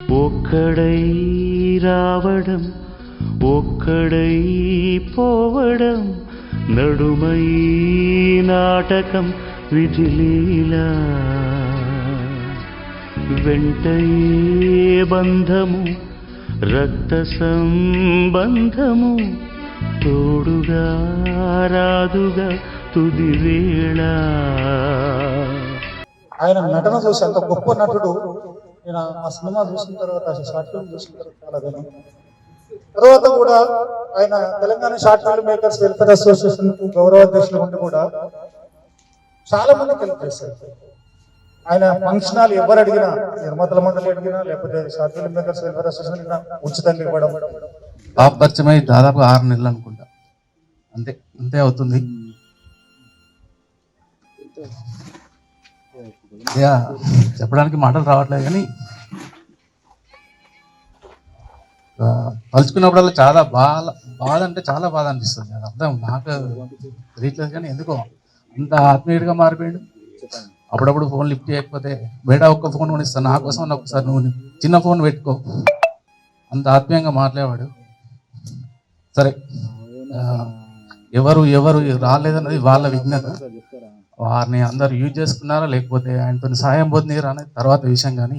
ఒక్కడై రావడం ఒక్కడై పోవడం నడుమై నాటకం విధిలీలా వెంటయే బంధము రక్త సంబంధము తోడుగా రాదుగా తుది వేళ. ఆయన నటన చూసి అంత గొప్ప నటుడు. నేను ఆ సినిమా చూసిన తర్వాత షార్ట్ ఫిల్మ్ చూసిన తర్వాత తర్వాత కూడా ఆయన Telangana short film makers welfare association గౌరవాధ్యక్షులు ఉండి కూడా చాలా మందికి హెల్ప్ చేశారు. ఆయన ఫంక్షన్ హాల్ ఎవరు అడిగినా, నిర్మాతల మండలి అడిగినా లేకపోతే short film makers welfare association ఉచితంగా ఇవ్వడం. పరిచయమై దాదాపు 6 నెలలు అనుకుంటా, అంతే అవుతుంది. చెప్పడానికి మాటలు రావట్లేదు, కానీ తలుచుకున్నప్పుడల్లా చాలా బాధ అంటే చాలా బాధ అనిపిస్తుంది. అది అర్థం నాకు తెలియట్లేదు, కానీ ఎందుకో అంత ఆత్మీయుడిగా మారిపోయాడు. అప్పుడప్పుడు ఫోన్ లిఫ్ట్ చేయకపోతే బయట ఒక్క ఫోన్ కొనిస్తాను, నా కోసం ఒకసారి నువ్వు చిన్న ఫోన్ పెట్టుకో, అంత ఆత్మీయంగా మాట్లాడేవాడు. సరే, ఎవరు రాలేదన్నది వాళ్ళ విజ్ఞత, వారిని అందరు యూజ్ చేసుకున్నారా లేకపోతే ఆయనతో సహాయం పొందిరా అనేది తర్వాత విషయం, కానీ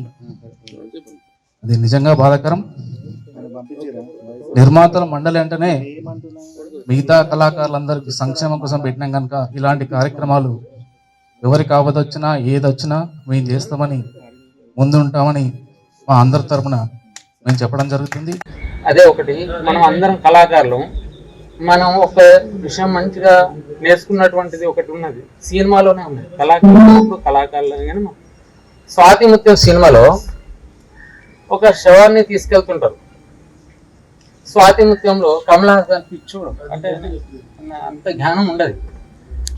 అది నిజంగా బాధాకరం. నిర్మాతల మండలి అంటేనే మిగతా కళాకారులందరికీ సంక్షేమం కోసం పెట్టినాం కనుక ఇలాంటి కార్యక్రమాలు ఎవరికి ఆపదొచ్చినా ఏదొచ్చినా మేము చేస్తామని ముందుంటామని మా అందరి తరపున మేము చెప్పడం జరుగుతుంది. అదే ఒకటి, మనం అందరం కళాకారులు. మనం ఒక విషయం మంచిగా నేర్చుకున్నటువంటిది ఒకటి ఉన్నది, సినిమాలోనే ఉన్నది. కళాకారులు కానీ స్వాతి ముత్యం సినిమాలో ఒక శవాన్ని తీసుకెళ్తుంటారు. స్వాతి ముత్యంలో కమల్ హాసన్ పిచ్చోడు, అంటే అంత జ్ఞానం ఉండదు,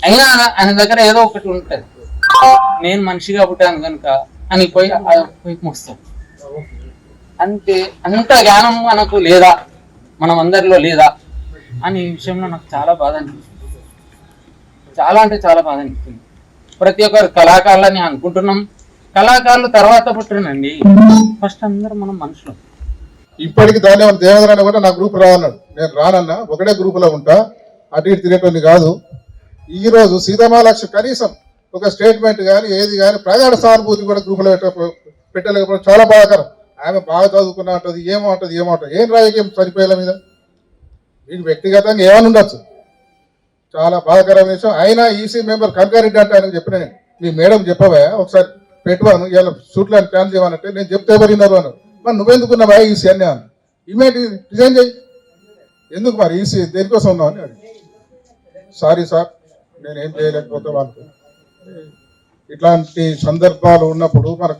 అయినా ఆయన దగ్గర ఏదో ఒకటి ఉంటుంది. నేను మనిషిగా పుట్టాను కనుక అని పోయి మోస్తాడు. అంటే అంత జ్ఞానం మనకు లేదా, మనం అందరిలో లేదా అనే విషయంలో నాకు చాలా బాధ అనిపిస్తుంది. చాలా అంటే చాలా బాధ అనిపిస్తుంది. ప్రతి ఒక్కరు కళాకారులని అనుకుంటున్నాం, కళాకారులు తర్వాత పుట్టినండి, ఫస్ట్ అందరూ మనం మనుషులు. ఇప్పటికి దాని దేవేంద్ర కూడా నా గ్రూప్ రావన్నాడు. నేను రానన్నా, ఒకటే గ్రూపులో ఉంటా, అటు ఇటు తిరిగేటువంటి కాదు. ఈ రోజు సీతామహాలక్ష్మి కనీసం ఒక స్టేట్మెంట్ కానీ ఏది కానీ ప్రగాఢ సానుభూతి కూడా గ్రూపులో పెట్టలేకపోవడం చాలా బాధాకరం. ఆమె బాగా చదువుకున్నా ఉంటుంది, ఏమంటుంది ఏం రాజకీయం చనిపోయేల మీద మీకు వ్యక్తిగతంగా ఏమని ఉండొచ్చు, చాలా బాధాకరమైన విషయం. అయినా ఈసీ మెంబర్ కనకారెడ్డి అంటే ఆయనకు చెప్పిన, మీ మేడం చెప్పవా ఒకసారి పెట్టువాను ఇలా షూట్లో ప్లాన్ చేయమనంటే నేను చెప్తే ఎవరిన్నారు అన్నారు. మరి నువ్వెందుకున్నావా ఈసీ అన్నీ అన్న, ఇమీడియట్ రిజైన్ చేయి, ఎందుకు మరి ఈసీ దేనికోసం ఉన్నావు అని అడిగి, సారీ సార్ నేనేం చేయలేకపోతే వాళ్ళకి. ఇట్లాంటి సందర్భాలు ఉన్నప్పుడు మన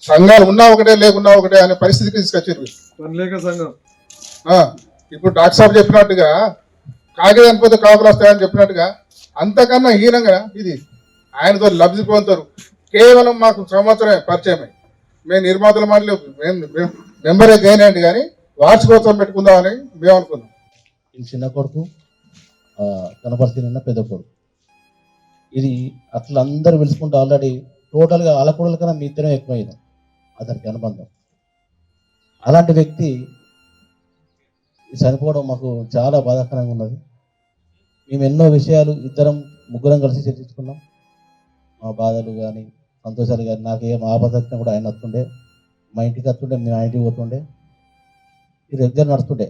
సంఘాలు ఉన్నా ఒకటే లేకున్నా ఒకటే అనే పరిస్థితికి తీసుకొచ్చారు. ఇప్పుడు డాక్టర్ సాబ్ చెప్పినట్టుగా కాగితం పోతే కాకులు వస్తాయని చెప్పినట్టుగా అంతకన్నా హీనంగా ఇది ఆయనతో లబ్ధి పొందుతారు. కేవలం మాకు సంవత్సరమే పరిచయమే, మేము నిర్మాతల మాటలు మెంబరే చేయనండి, కానీ వార్షికోత్సవం పెట్టుకుందామని మేము అనుకున్నాం. చిన్న కొడుకు కనపరిచిన పెద్ద కొడుకు, ఇది అట్లా అందరూ పిలుచుకుంటూ ఆల్రెడీ టోటల్గా అలకొడల కన్నా మీ ఇద్దరం ఎక్కువైంది అతనికి అనుబంధం. అలాంటి వ్యక్తి చనిపోవడం మాకు చాలా బాధాకరంగా ఉన్నది. మేము ఎన్నో విషయాలు ముగ్గురం కలిసి చర్చించుకున్నాం, మా బాధలు కానీ సంతోషాలు కానీ. నాకేం ఆపద వచ్చినా కూడా ఆయన వస్తుండే, మా ఇంటికి వస్తుండే, మేము ఆ ఇంటికి పోతుండే, ఈ రెగ్యులర్ నడుస్తుండే.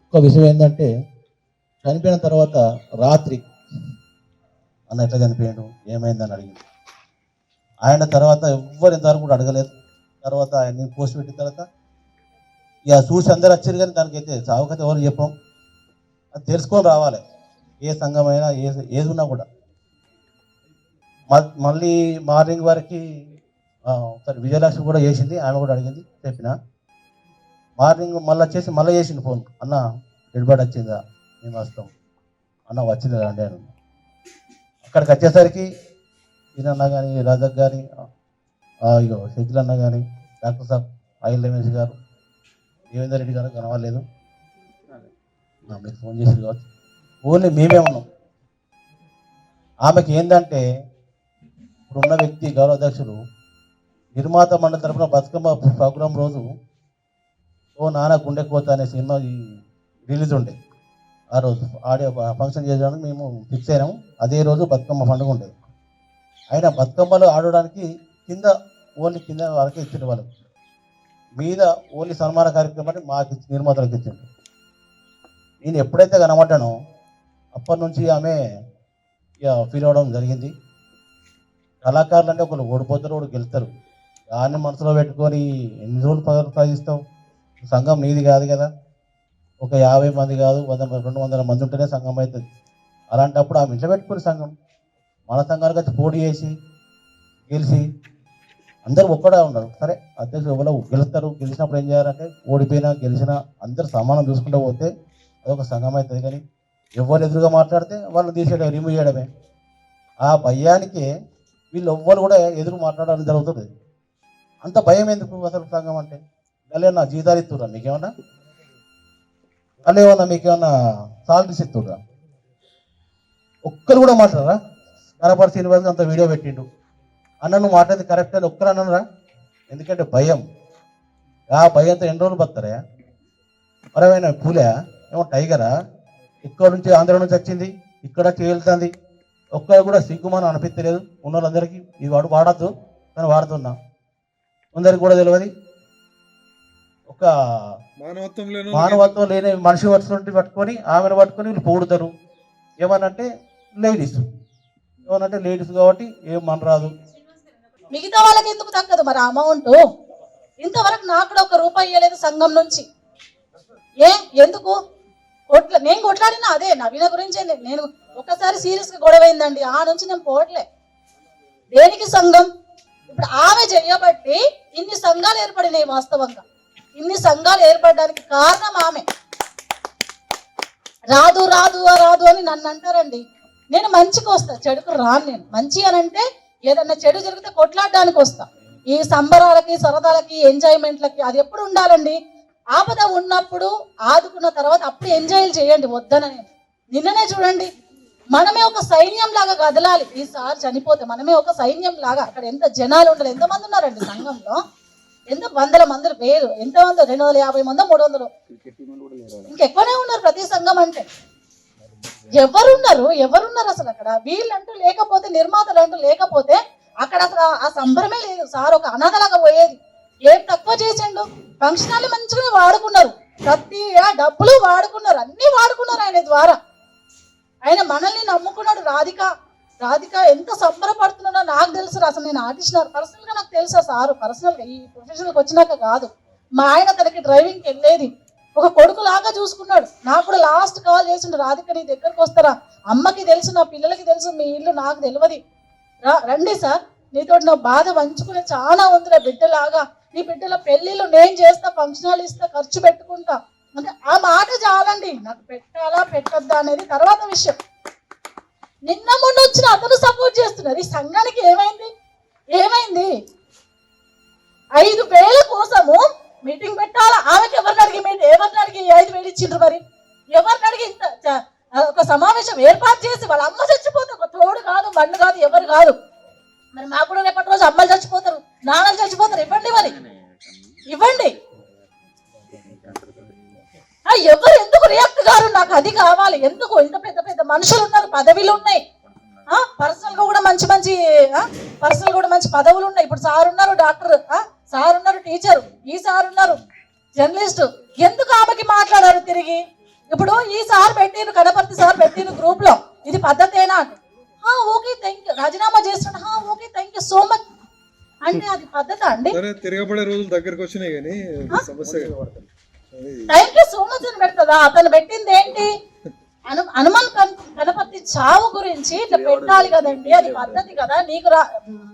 ఒక విషయం ఏంటంటే, చనిపోయిన తర్వాత రాత్రి అన్న ఎట్లా చనిపోయాడు ఏమైందని అడిగింది. ఆయన తర్వాత ఎవ్వరు ఇంతవరకు కూడా అడగలేదు. తర్వాత ఆయన పోస్ట్ పెట్టిన తర్వాత ఇక చూసి అందరు వచ్చారు, కానీ దానికైతే సావుకైతే ఎవరు చెప్పాం, అది తెలుసుకొని రావాలి. ఏ సంఘమైనా ఏది ఉన్నా కూడా. మళ్ళీ మార్నింగ్ వరకు ఒకసారి విజయలక్ష్మి కూడా చేసింది, ఆమె కూడా అడిగింది, చెప్పిన మార్నింగ్ మళ్ళీ చేసింది ఫోన్, అన్న డెడ్ బాడీ వచ్చిందా, మేము వస్తాం అన్న, వచ్చింది రండి అని. అక్కడికి వచ్చేసరికి ఈయనన్న కానీ రాజక్ కానీ ఇగో షకిల్ అన్న కానీ డాక్టర్ సాబ్ ఆయిల్ రమేష్ గారు దేవేందర్ రెడ్డి గారు కనవలేదు. మీకు ఫోన్ చేసి కావచ్చు, ఓన్లీ మేమే ఉన్నాం. ఆమెకి ఏంటంటే ఇప్పుడున్న వ్యక్తి గౌరవాధ్యక్షులు నిర్మాత మండలి తరపున బతుకమ్మ ప్రోగ్రాం రోజు ఓ నాన్న గుండె కోత అనే సినిమా రిలీజ్ ఉండే. ఆ రోజు ఆడియో ఫంక్షన్ చేయడానికి మేము ఫిక్స్ అయినాము. అదే రోజు బతుకమ్మ పండుగ ఉండేది. అయినా బతుకమ్మలు ఆడడానికి కింద ఓన్లీ కింద వరకే ఇచ్చిండు వాళ్ళు, మీద ఓన్లీ సన్మాన కార్యక్రమాన్ని మాకు నిర్మాతలకు ఇచ్చిండు. నేను ఎప్పుడైతే కనబడ్డానో అప్పటి నుంచి ఆమె ఇక ఫీల్ అవ్వడం జరిగింది. కళాకారులు అంటే ఒకరు ఓడిపోతారు, ఒకరు గెలుస్తారు. దాన్ని మనసులో పెట్టుకొని ఎన్ని రోజులు ప్రయత్నిస్తావు? సంఘం నీది కాదు కదా, ఒక 50 మంది కాదు 200 మంది ఉంటేనే సంఘం అవుతుంది. అలాంటప్పుడు ఆమె ఇంట్లో పెట్టుకుని సంఘం మన సంఘానికి వచ్చి పోటీ చేసి గెలిచి అందరూ ఒక్కడే ఉన్నారు. సరే అధ్యక్షులు ఎవరో గెలుస్తారు, గెలిచినప్పుడు ఏం చేయాలంటే ఓడిపోయినా గెలిచినా అందరూ సమానం చూసుకుంటూ పోతే అదొక సంఘం అవుతుంది. కానీ ఎవరు ఎదురుగా మాట్లాడితే వాళ్ళు తీసేయడం, రిమూవ్ చేయడమే. ఆ భయానికే వీళ్ళు ఎవ్వరు కూడా ఎదురు మాట్లాడడం జరుగుతుంది. అంత భయం ఎందుకు అసలు సంఘం అంటే? అలా జీతాలు ఇస్తుర్రా మీకేమన్నా? అలా ఏమన్నా మీకేమన్నా సాలరీస్ ఇస్తుర్రా? ఒక్కరు కూడా మాట్లాడరా? కనపడి శ్రీనివాస్ అంత వీడియో పెట్టిండు అన్న, నువ్వు మాట్లాడితే కరెక్ట్ అని ఒక్కరు అన్నరా? ఎందుకంటే భయం. ఆ భయంతో ఎన్ని రోజులు బతారా? మరేమైనా పూలే ఏమో టైగరా? ఇక్కడ నుంచి ఆంధ్ర నుంచి వచ్చింది, ఇక్కడ వెళ్తుంది. ఒక్కరు కూడా సిగ్గుమానం అనిపించలేదు ఉన్న వాళ్ళందరికీ. ఈ వాడు వాడద్దు కానీ వాడుతున్నా, అందరికి కూడా తెలియదు. ఒక మానవత్వం లేని మనిషి వస్తున్నట్టు పట్టుకొని ఆమెను పట్టుకొని వీళ్ళు పొగుడుతారు. ఏమనంటే లేడీస్, ఏమనంటే లేడీస్ కాబట్టి ఏం మనరాదు. మిగతా వాళ్ళకి ఎందుకు తగ్గదు మరి అమౌంట్? ఇంతవరకు నాకు కూడా 1 రూపాయి ఇవ్వలేదు సంఘం నుంచి. ఎందుకు నేను కొట్లాడినా అదే నవీన గురించి. నేను ఒక్కసారి సీరియస్ గా గొడవైందండి, ఆ నుంచి నేను పోవట్లే. దేనికి సంఘం? ఇప్పుడు ఆమె చేయబట్టి ఇన్ని సంఘాలు ఏర్పడినాయి. వాస్తవంగా ఇన్ని సంఘాలు ఏర్పడడానికి కారణం ఆమె. రాదు రాదు రాదు అని నన్ను అంటారండి. నేను మంచికి వస్తా, చెడుకు రాను. నేను మంచి అని అంటే ఏదన్నా చెడు జరిగితే కొట్లాడడానికి వస్తా. ఈ సంబరాలకి సరదాలకి ఎంజాయ్మెంట్లకి అది ఎప్పుడు ఉండాలండి? ఆపద ఉన్నప్పుడు ఆదుకున్న తర్వాత అప్పుడు ఎంజాయ్ చేయండి, వద్దనని. నిన్ననే చూడండి, మనమే ఒక సైన్యం లాగా కదలాలి. ఈసారి చనిపోతే మనమే ఒక సైన్యం లాగా. అక్కడ ఎంత జనాలు ఉండాలి? ఎంతమంది ఉన్నారండి సంఘంలో? ఎంత వందల మంది, వేలు ఎంతమంది? 250 మందో 300 ఇంకెక్కువనే ఉన్నారు ప్రతి సంఘం అంటే. ఎవరున్నారు అసలు అక్కడ? వీళ్ళంటూ లేకపోతే, నిర్మాతలు అంటూ లేకపోతే అక్కడ అసలు ఆ సంబరమే లేదు. సార్ ఒక అనాథలాగా పోయేది. ఏం తక్కువ చేసిండు? ఫంక్షనాలు మంచిగానే వాడుకున్నారు, ప్రతి డబ్బులు వాడుకున్నారు, అన్ని వాడుకున్నారు ఆయన ద్వారా. ఆయన మనల్ని నమ్ముకున్నాడు. రాధిక ఎంత సంబరపడుతున్నాడో నాకు తెలుసు. అసలు నేను ఆర్టిస్ట్ పర్సనల్ గా నాకు తెలుసా సారు? పర్సనల్ గా ఈ ప్రొఫెషన్కి వచ్చినాక కాదు. మా ఆయన తనకి డ్రైవింగ్కి వెళ్ళేది, ఒక కొడుకు లాగా చూసుకున్నాడు. నాకు కూడా లాస్ట్ కాల్ చేసిండు, రాధిక నీ దగ్గరకు వస్తారా? అమ్మకి తెలుసు, నా పిల్లలకి తెలుసు, మీ ఇల్లు నాకు తెలియదు, రండి సార్, నీతో నా బాధ పంచుకునే చాలా ఉందిరా బిడ్డలాగా. నీ బిడ్డల పెళ్లిళ్ళు నేను చేస్తా, ఫంక్షనాలు ఇస్తా, ఖర్చు పెట్టుకుంటా అంటే ఆ మాట చాలండి. నాకు పెట్టాలా పెట్టొద్దా అనేది తర్వాత విషయం. నిన్న మొన్న వచ్చిన అతను సపోర్ట్ చేస్తున్నారు. ఈ సంఘానికి ఏమైంది? 5,000 కోసము మీటింగ్ పెట్టాలా? ఆమెకి ఎవరిని అడిగి 5,000 ఇచ్చిండ్రు? మరి ఎవరిని అడిగి ఇంత ఒక సమావేశం ఏర్పాటు చేసి వాళ్ళ అమ్మ చచ్చిపోతే ఒక తోడు కాదు, బండు కాదు, ఎవరు కాదు. మరి మాకు కూడా రేపటి రోజు అమ్మలు చచ్చిపోతారు, నాన్నలు చచ్చిపోతారు. ఇవ్వండి, మరి ఇవ్వండి. ఎవరు ఎందుకు రియాక్ట్ గారు? నాకు అది కావాలి. ఎందుకు? ఇంత పెద్ద పెద్ద మనుషులు ఉన్నారు, పదవిలు ఉన్నాయి, పర్సనల్ గా కూడా మంచి పదవులు ఉన్నాయి. ఇప్పుడు సార్ ఉన్నారు డాక్టర్, సార్ ఉన్నారు టీచర్, ఈ సార్ ఉన్నారు జర్నలిస్ట్. ఎందుకు ఆమెకి మాట్లాడారు తిరిగి? ఇప్పుడు ఈ సార్ పెట్టిన కనపర్తి సార్ పెట్టిన గ్రూప్ లో ఇది పద్ధతేనా అంటే ఓకే థ్యాంక్ యూ, రాజీనామా చేస్తున్నా, okay thank you so much అంటే అది పద్ధత అండి? తిరగబడే రోజులు దగ్గరకు వచ్చినాయి కానీ సమస్య థ్యాంక్ యూ సో మచ్ అని పెడతా. అతను పెట్టింది ఏంటి? హనుమాన్ గణపతి చావు గురించి ఇట్లా పెట్టాలి కదండి, అది పద్ధతి కదా.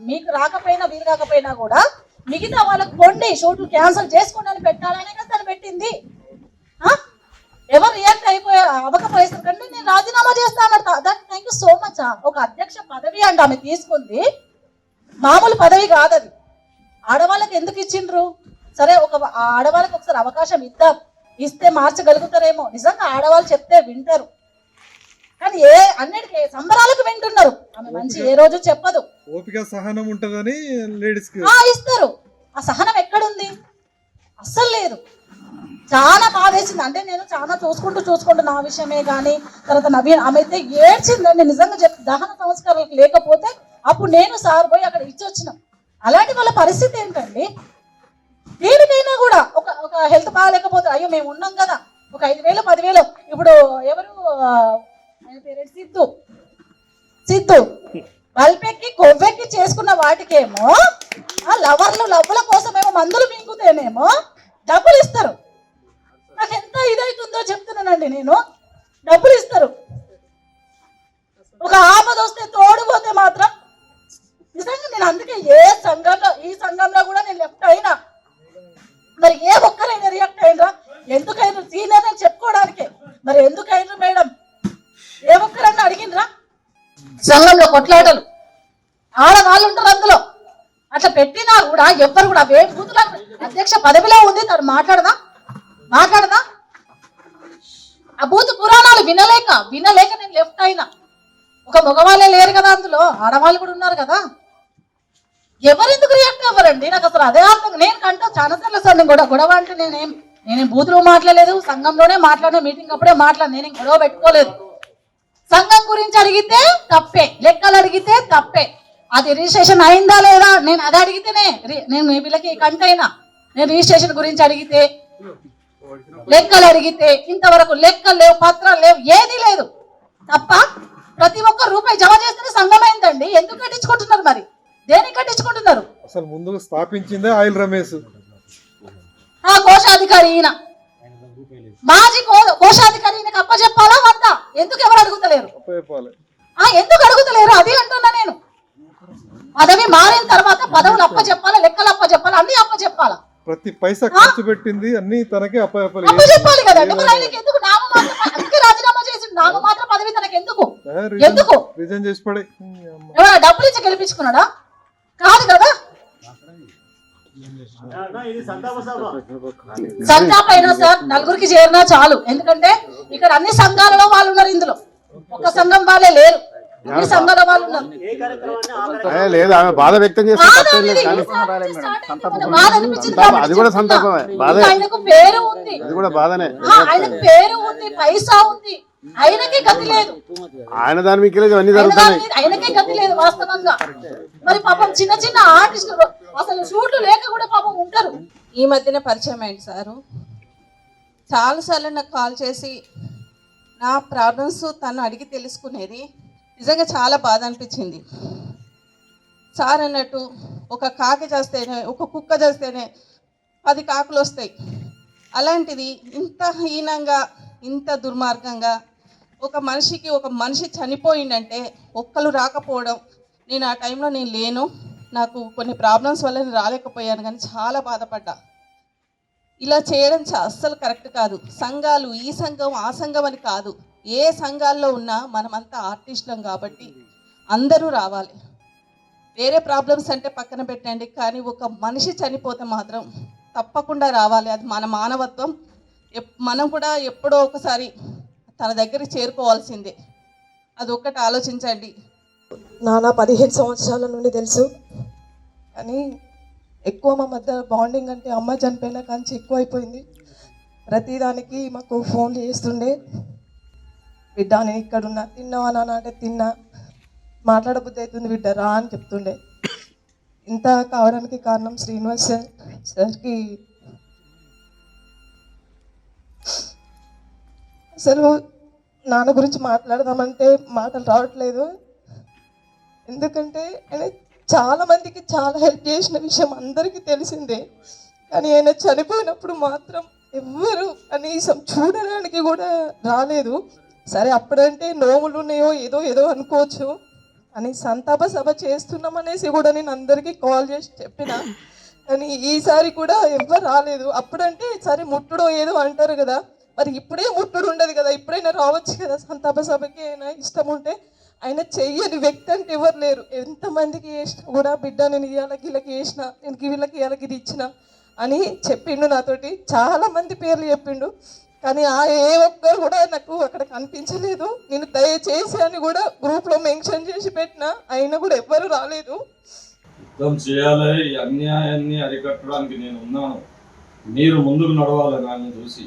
మీకు రాకపోయినా వీలు కాకపోయినా కూడా మిగతా వాళ్ళకి కొండి షూట్లు క్యాన్సిల్ చేసుకోండి అని పెట్టాలనే కదా తను పెట్టింది. ఎవరు రియాక్ట్ అవ్వకపోయేసరి కంటే నేను రాజీనామా చేస్తాను. దానికి థ్యాంక్ యూ సో మచ్. ఒక అధ్యక్ష పదవి అంటే ఆమె తీసుకుంది, మామూలు పదవి కాదు అది. ఆడవాళ్ళకి ఎందుకు ఇచ్చిండ్రు? సరే ఒక ఆడవాళ్ళకి ఒకసారి అవకాశం ఇస్తే మార్చగలుగుతారేమో. నిజంగా ఆడవాళ్ళు చెప్తే వింటారు, కానీ అన్నిటికీ సంబరాలకు వింటున్నారు. ఆమె మంచి ఏ రోజు చెప్పదు. ఓపిక సహనం ఉంటదని లేడీస్ కి ఇస్తారు. ఆ సహనం ఎక్కడుంది? అస్సలు లేదు. చాలా బాధేసింది. అంటే నేను చాలా చూసుకుంటూ నా విషయమే కానీ తర్వాత నవీన్ ఆమె అయితే ఏడ్చిందండి. నిజంగా దహన సంస్కారాలకు లేకపోతే అప్పుడు నేను సార్ పోయి అక్కడ ఇచ్చి వచ్చినాం. అలాంటి వాళ్ళ పరిస్థితి ఏంటండి? దేనికైనా కూడా ఒక హెల్త్ బాగాలేకపోతే అయ్యో మేము ఉన్నాం కదా, ఒక 5,000 10,000. ఇప్పుడు ఎవరు సిద్ధు బల్పెక్కి కొవ్వెక్కి చేసుకున్న వాటికేమో ఆ లవ్వుల కోసమేమో మందులు మింగుతేనేమో డబ్బులు ఇస్తారు. నాకు ఎంత ఇదైతుందో చెప్తున్నానండి. నేను డబ్బులు ఇస్తారు. ఒక ఆపద వస్తే తోడుపోతే మాత్రం నిజంగా నేను అందుకే ఈ సంఘంలో కూడా నేను లెఫ్ట్ అయినా. మరి ఏ ఒక్కరైనా రియాక్ట్ అయినరా? ఎందుకైనా సీనియర్ అని చెప్పుకోవడానికే. మరి ఎందుకైనా మేడం ఏ ఒక్కరన్నా అడిగినరా? సంఘంలో కొట్లాటలు ఆడవాళ్ళు ఉంటారు అందులో. అట్లా పెట్టినా కూడా ఎవ్వరు కూడా బూతుల అధ్యక్ష పదవిలో ఉంది, తను మాట్లాడదా? ఆ బూతు పురాణాలు వినలేక నేను లెఫ్ట్ అయినా. ఒక మగవాళ్ళే లేరు కదా అందులో, ఆడవాళ్ళు కూడా ఉన్నారు కదా. ఎవరెందుకు రియాక్ట్ అవ్వరండి? నాకు అసలు అదే అర్థం. నేను కంటూ చాలా సార్లు సార్ నేను గొడవ అంటే నేనేం బూతులు మాట్లాడలేదు, సంఘంలోనే మాట్లాడిన, మీటింగ్ అప్పుడే నేనేం గొడవ పెట్టుకోలేదు. సంఘం గురించి అడిగితే తప్పే, లెక్కలు అడిగితే తప్పే. అది రిజిస్ట్రేషన్ అయిందా లేదా నేను అది అడిగితేనే నేను వీళ్ళకి కంటైనా. నేను రిజిస్ట్రేషన్ గురించి అడిగితే, లెక్కలు అడిగితే ఇంతవరకు లెక్కలు లేవు, పత్రాలు లేవు, ఏది లేదు. తప్ప ప్రతి ఒక్క రూపాయి జమ చేస్తేనే సంఘం అయిందండి. ఎందుకు కట్టించుకుంటున్నారు? మరి దేనికి కట్టించుకుంటున్నారు? అసలు ముందుగా స్థాపించిందే ఆయిల్ రమేష్, ఆ కోశాధికారి ఈయన. మాజీ కోశాధికారి ఈయనకి అప్పచెప్పాలా వద్దా? ఎందుకు ఎవరు అడుగుతలేరు? ఎందుకు అడుగుతలేరు? అది అంటున్నా నేను. పదవి మారిన తర్వాత పదవులు అప్పచెప్పాలా, లెక్కలు అప్పచెప్పాలా, అన్ని అప్పచెప్పాలా. ప్రతి పైసా ఖర్చు పెట్టింది అన్ని తనకే అప్పచెప్పాలి కదా. ఎందుకు అందుకే రాజీనామా చేసి నామమాత్ర పదవి తనకి ఎందుకు రిజైన్ చేసి పడే. ఎవరైనా డబ్బులు ఇచ్చి గెలిపించుకున్నాడా? కాదు కదా. సంతాప అయినా సార్ నలుగురికి చేరినా చాలు. ఎందుకంటే ఇక్కడ అన్ని సంఘాలలో వాళ్ళు ఉన్నారు. ఇందులో ఒక సంఘం వాళ్ళే లేరు, అన్ని సంఘాల వాళ్ళు ఉన్నారు. లేదు ఆమె బాధ వ్యక్తం చేస్తే అది కూడా సంతాపమే. ఆయనకు పేరు ఉంది, అది కూడా బాధనే. ఆయనకు పేరు ఉంది, పైసా ఉంది, ఆయనకే గతి లేదు. ఆయన దాని మీకు అన్ని జరుగుతున్నాయి, ఆయనకే గతి లేదు వాస్తవంగా. మరి పాపం చిన్న ఆర్టిస్టులు అసలు షూట్లు లేక కూడా పాపం ఉంటారు. ఈ మధ్యన పరిచయం అయింది సారు. చాలాసార్లు నాకు కాల్ చేసి నా ప్రాబ్లమ్స్ తను అడిగి తెలుసుకునేది. నిజంగా చాలా బాధ అనిపించింది. సార్ అన్నట్టు ఒక కాకి చేస్తేనే, ఒక కుక్క చేస్తేనే 10 కాకులు వస్తాయి. అలాంటిది ఇంత హీనంగా, ఇంత దుర్మార్గంగా ఒక మనిషి చనిపోయిందంటే ఒక్కరు రాకపోవడం. నేను ఆ టైంలో నేను లేను, నాకు కొన్ని ప్రాబ్లమ్స్ వల్ల నేను రాలేకపోయాను, కానీ చాలా బాధపడ్డా. ఇలా చేయడం అస్సలు కరెక్ట్ కాదు. సంఘాలు ఈ సంఘం ఆ సంఘం అని కాదు, ఏ సంఘాల్లో ఉన్నా మనమంతా ఆర్టిస్టులం కాబట్టి అందరూ రావాలి. వేరే ప్రాబ్లమ్స్ అంటే పక్కన పెట్టండి, కానీ ఒక మనిషి చనిపోతే మాత్రం తప్పకుండా రావాలి. అది మన మానవత్వం. మనం కూడా ఎప్పుడో ఒకసారి తన దగ్గరికి చేరుకోవాల్సిందే. అది ఒక్కటి ఆలోచించండి. నాన్న 15 సంవత్సరాల నుండి తెలుసు, కానీ ఎక్కువ మా మధ్య బాండింగ్ అంటే అమ్మ చనిపోయినా కానీ ఎక్కువ అయిపోయింది. ప్రతిదానికి మాకు ఫోన్లు చేస్తుండే, బిడ్డ నేను ఇక్కడున్నా, తిన్నావా నాన్న అంటే తిన్నా, మాట్లాడబుద్ధి అవుతుంది బిడ్డ రా అని చెప్తుండే. ఇంత కావడానికి కారణం శ్రీనివాస్ సార్కి. అసలు నాన్న గురించి మాట్లాడదామంటే మాటలు రావట్లేదు. ఎందుకంటే ఆయన చాలా మందికి చాలా హెల్ప్ చేసిన విషయం అందరికీ తెలిసిందే, కానీ ఆయన చనిపోయినప్పుడు మాత్రం ఎవ్వరు కనీసం చూడడానికి కూడా రాలేదు. సరే అప్పుడంటే నోములు ఉన్నాయో ఏదో అనుకోవచ్చు, అని సంతాప సభ చేస్తున్నామనేసి కూడా నేను అందరికీ కాల్ చేసి చెప్పిన, కానీ ఈసారి కూడా ఎవ్వరు రాలేదు. అప్పుడంటే సరే ముట్టుడో ఏదో అంటారు కదా, మరి ఇప్పుడే ముట్టుడు ఉండదు కదా, ఇప్పుడైనా రావచ్చు కదా సంతాప సభకి. అయినా ఇష్టం ఉంటే ఆయన చెయ్యని వ్యక్తి అంటే ఎవరు లేరు. ఎంతమందికి చేసినా కూడా బిడ్డ నేను ఇవాళ వీళ్ళకి చేసిన, నేను వీళ్ళకి ఇవాళకి ఇది ఇచ్చిన అని చెప్పిండు నాతోటి. చాలా మంది పేర్లు చెప్పిండు, కానీ ఆ ఏ ఒక్కరు కూడా నాకు అక్కడ కనిపించలేదు. నేను దయచేసి అని కూడా గ్రూప్లో మెన్షన్ చేసి పెట్టిన, అయినా కూడా ఎవ్వరు రాలేదు. యుద్ధం చేయాలి, ఈ అన్యాయాన్ని అరికట్టడానికి నేను ఉన్నాను, మీరు ముందుకు నడవాలి నన్ను చూసి.